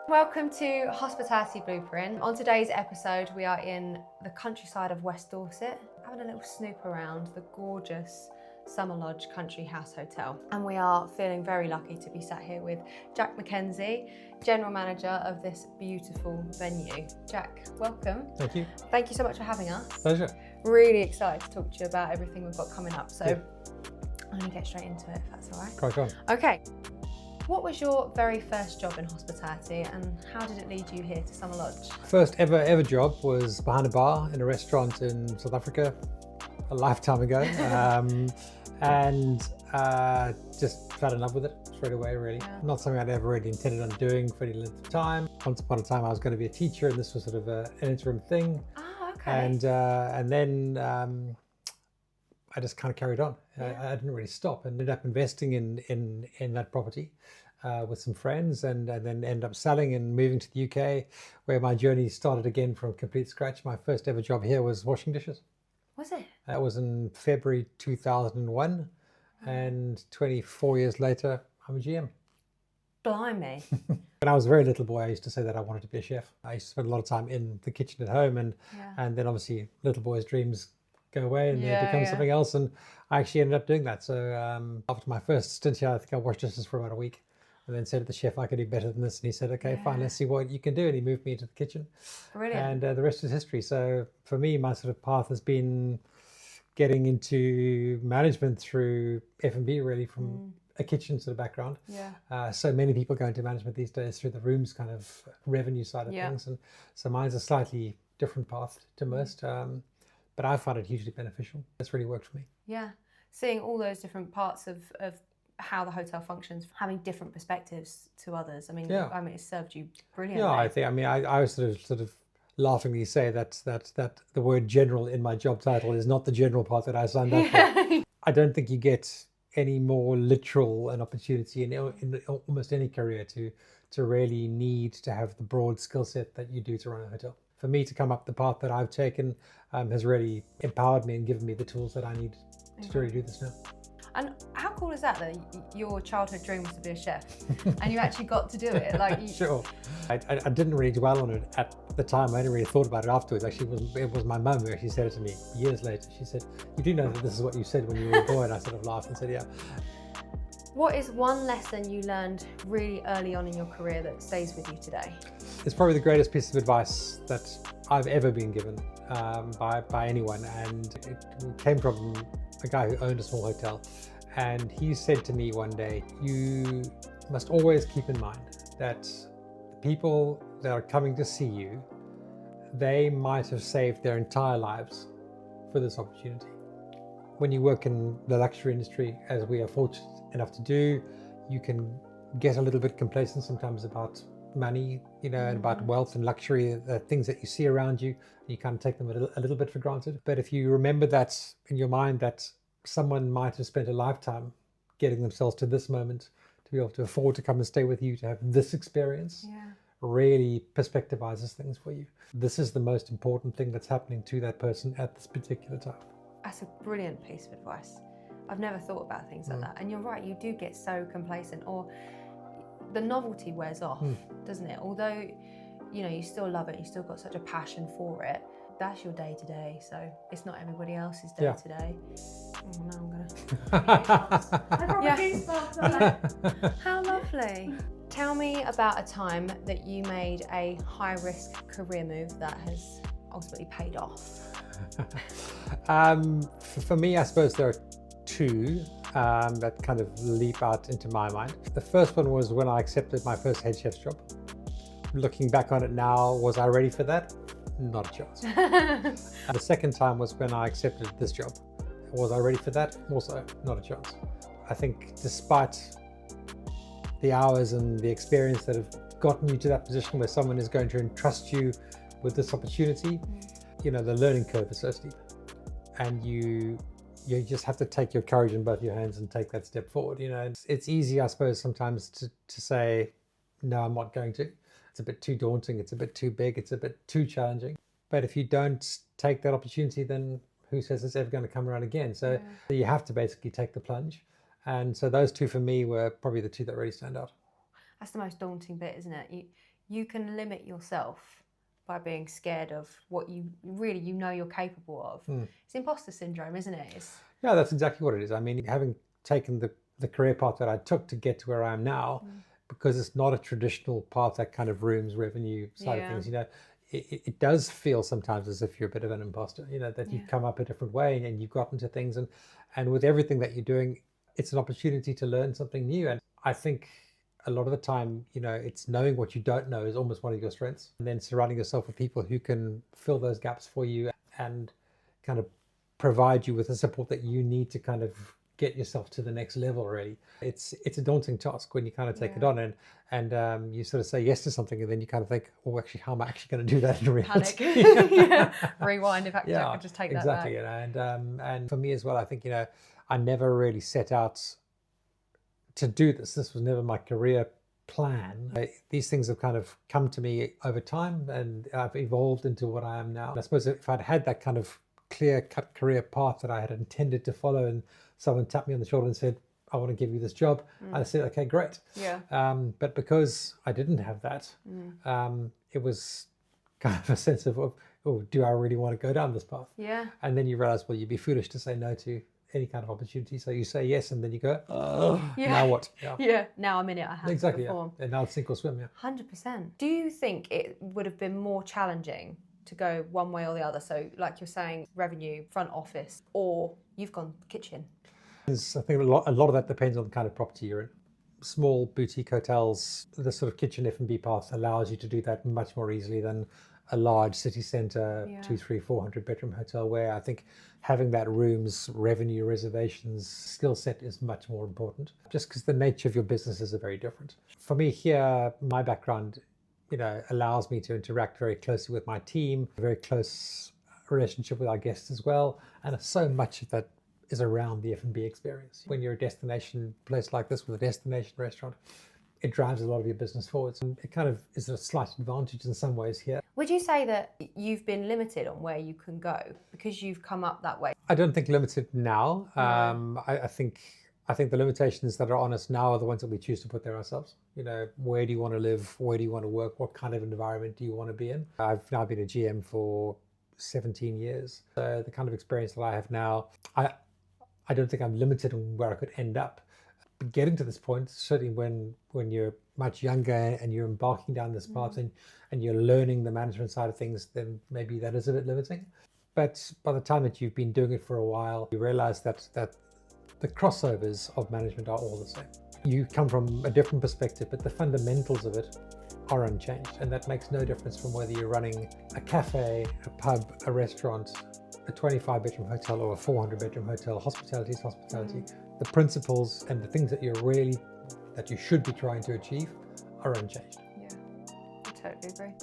Welcome to Hospitality Blueprint. On today's episode, we are in the countryside of West Dorset, having a little snoop around the gorgeous Summer Lodge Country House Hotel. And we are feeling very lucky to be sat here with Jack Mackenzie, General Manager of this beautiful venue. Jack, welcome. Thank you. Thank you so much for having us. Pleasure. Really excited to talk to you about everything we've got coming up. So I'm going to get straight into it, if that's all right. Crack on. Okay. What was your very first job in hospitality and how did it lead you here to Summer Lodge? First ever job was behind a bar in a restaurant in South Africa a lifetime ago. And just fell in love with it straight away, really. Yeah. Not something I'd ever really intended on doing for any length of time. Once upon a time I was going to be a teacher and this was sort of an interim thing. Oh, okay. And then I just kind of carried on. I didn't really stop and ended up investing in that property with some friends and then ended up selling and moving to the UK, where my journey started again from complete scratch. My first ever job here was washing dishes. Was it? That was in February 2001, and 24 years later, I'm a GM. Blimey. When I was a very little boy, I used to say that I wanted to be a chef. I used to spend a lot of time in the kitchen at home, and then obviously little boys' dreams go away and they become something else, and I actually ended up doing that. So after my first stint here, I think I washed dishes for about a week and then said to the chef I could do better than this, and he said, okay, fine, let's see what you can do, and he moved me into the kitchen. Brilliant. And the rest is history. So for me, my sort of path has been getting into management through F&B, really, from a kitchen sort of background. So many people go into management these days through the rooms kind of revenue side of things, and so mine's a slightly different path to most. But I find it hugely beneficial. It's really worked for me. Yeah. Seeing all those different parts of how the hotel functions, having different perspectives to others. I mean, it served you brilliantly. Yeah, I think. I mean, I was sort of laughingly say that the word general in my job title is not the general part that I signed up for. I don't think you get any more literal an opportunity in almost any career to really need to have the broad skill set that you do to run a hotel. For me to come up the path that I've taken has really empowered me and given me the tools that I need to really do this now. And how cool is that your childhood dream was to be a chef and you actually got to do it? Sure. I didn't really dwell on it at the time. I hadn't really thought about it afterwards. Actually, it was my mum who actually said it to me years later. She said, "You do know that this is what you said when you were a boy?" And I sort of laughed and said, "Yeah." What is one lesson you learned really early on in your career that stays with you today? It's probably the greatest piece of advice that I've ever been given by anyone, and it came from a guy who owned a small hotel, and he said to me one day, you must always keep in mind that the people that are coming to see you, they might have saved their entire lives for this opportunity. When you work in the luxury industry, as we are fortunate enough to do, you can get a little bit complacent sometimes about money, and about wealth and luxury, the things that you see around you. You kind of take them a little bit for granted. But if you remember that in your mind, that someone might have spent a lifetime getting themselves to this moment to be able to afford to come and stay with you, to have this experience, really perspectivizes things for you. This is the most important thing that's happening to that person at this particular time. That's a brilliant piece of advice. I've never thought about things like that. And you're right, you do get so complacent, or the novelty wears off, doesn't it? Although, you still love it, you still got such a passion for it. That's your day to day, so it's not everybody else's day to day. Oh no, I'm gonna. How lovely. Tell me about a time that you made a high risk career move that has ultimately paid off. For me, I suppose there are two that kind of leap out into my mind. The first one was when I accepted my first head chef's job. Looking back on it now, was I ready for that? Not a chance. The second time was when I accepted this job. Was I ready for that? Also not a chance. I think despite the hours and the experience that have gotten you to that position where someone is going to entrust you with this opportunity, the learning curve is so steep, and you just have to take your courage in both your hands and take that step forward. It's easy, I suppose, sometimes to say, no, I'm not going to. It's a bit too daunting, it's a bit too big, it's a bit too challenging. But if you don't take that opportunity, then who says it's ever going to come around again? So you have to basically take the plunge. And so those two for me were probably the two that really stand out. That's the most daunting bit, isn't it? you can limit yourself by being scared of what you know you're capable of. It's imposter syndrome, isn't it? Yeah, that's exactly what it is. I mean, having taken the career path that I took to get to where I am now, because it's not a traditional path, that kind of rooms revenue side of things, you know, it does feel sometimes as if you're a bit of an imposter, you know, that you've come up a different way and you've gotten to things, and with everything that you're doing, it's an opportunity to learn something new. And I think a lot of the time, you know, it's knowing what you don't know is almost one of your strengths, and then surrounding yourself with people who can fill those gaps for you and kind of provide you with the support that you need to kind of get yourself to the next level. Really, it's a daunting task when you kind of take it on, and you sort of say yes to something, and then you kind of think, oh, actually, how am I actually going to do that in reality? Panic. Rewind. If actually I could just take exactly, that back. And for me as well, I think, you know, I never really set out to do this. This was never my career plan. These things have kind of come to me over time, and I've evolved into what I am now. And I suppose if I'd had that kind of clear-cut career path that I had intended to follow, and someone tapped me on the shoulder and said, I want to give you this job, I said, okay, great. But because I didn't have that, it was kind of a sense of, oh, do I really want to go down this path? And then you realize, well, you'd be foolish to say no to any kind of opportunity. So you say yes, and then you go, now what? Now I'm in it. I have to perform. And now it's sink or swim. 100%. Do you think it would have been more challenging to go one way or the other? So like you're saying, revenue, front office, or you've gone kitchen? I think a lot of that depends on the kind of property you're in. Small boutique hotels, the sort of kitchen F&B path allows you to do that much more easily than a large city centre, 200, 300, 400 bedroom hotel, where I think having that rooms, revenue, reservations skill set is much more important, just because the nature of your businesses are very different. For me here, my background, you know, allows me to interact very closely with my team, a very close relationship with our guests as well, and so much of that is around the F&B experience. When you're a destination place like this with a destination restaurant, it drives a lot of your business forwards. And it kind of is a slight advantage in some ways here. Would you say that you've been limited on where you can go because you've come up that way? I don't think limited now. I think the limitations that are on us now are the ones that we choose to put there ourselves. You know, where do you want to live? Where do you want to work? What kind of environment do you want to be in? I've now been a GM for 17 years. So the kind of experience that I have now, I don't think I'm limited on where I could end up. But getting to this point, certainly when you're much younger and you're embarking down this path and you're learning the management side of things, then maybe that is a bit limiting. But by the time that you've been doing it for a while, you realize that the crossovers of management are all the same. You come from a different perspective, but the fundamentals of it are unchanged. And that makes no difference from whether you're running a cafe, a pub, a restaurant, a 25-bedroom hotel or a 400-bedroom hotel. Hospitality is hospitality. The principles and the things that you should be trying to achieve are unchanged. Yeah, I totally agree.